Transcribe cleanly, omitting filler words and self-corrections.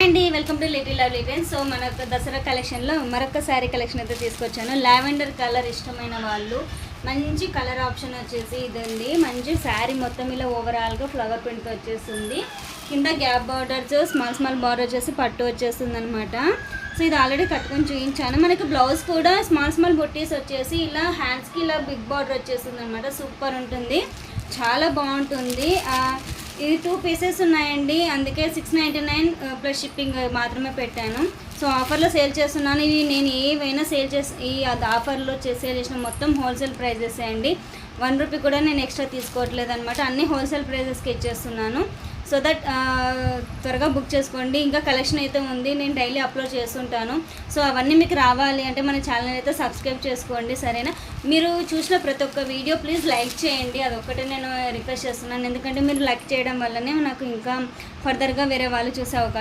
అండి welcome to little lovely friends. So మనకు దసరా కలెక్షన్లో మరొక శారీ కలెక్షన్ అయితే తీసుకొచ్చాను. లావెండర్ కలర్ ఇష్టమైన వాళ్ళు మంచి కలర్ ఆప్షన్ వచ్చేసి ఇదండి. మంచి శారీ మొత్తం ఇలా ఓవరాల్గా ఫ్లవర్ ప్రింట్తో వచ్చేస్తుంది. కింద గ్యాప్ బార్డర్స్ స్మాల్ బార్డర్ వచ్చేసి పట్టు వచ్చేస్తుంది అనమాట. సో ఇది ఆల్రెడీ కట్టుకొని చూపించాను. మనకి బ్లౌజ్ కూడా స్మాల్ బొట్టీస్ వచ్చేసి ఇలా హ్యాండ్స్కి ఇలా బిగ్ బార్డర్ వచ్చేస్తుంది అనమాట. సూపర్ ఉంటుంది, చాలా బాగుంటుంది. ఇది 2 పీసెస్ ఉన్నాయండి, అందుకే 699 ప్లస్ షిప్పింగ్ మాత్రమే పెట్టాను. సో ఆఫర్లో సేల్ చేస్తున్నాను. ఇవి నేను ఏవైనా సేల్ చేసి ఈ ఆఫర్లో సేల్ చేసిన మొత్తం హోల్సేల్ ప్రైజెస్ అండి. 1 రూపీ కూడా నేను ఎక్స్ట్రా తీసుకోవట్లేదు అనమాట. అన్నీ హోల్సేల్ ప్రైజెస్కి ఇచ్చేస్తున్నాను. సో దట్ త్వరగా బుక్ చేసుకోండి. ఇంకా కలెక్షన్ అయితే ఉంది, నేను డైలీ అప్లోడ్ చేస్తుంటాను. సో అవన్నీ మీకు రావాలి అంటే మన ఛానల్ అయితే సబ్స్క్రైబ్ చేసుకోండి, సరేనా? మీరు చూసిన ప్రతి ఒక్క వీడియో ప్లీజ్ లైక్ చేయండి, అదొక్కటే నేను రిక్వెస్ట్ చేస్తున్నాను. ఎందుకంటే మీరు లైక్ చేయడం వల్లనే నాకు ఇంకా ఫర్దర్గా వేరే వాళ్ళు చూసే అవకాశం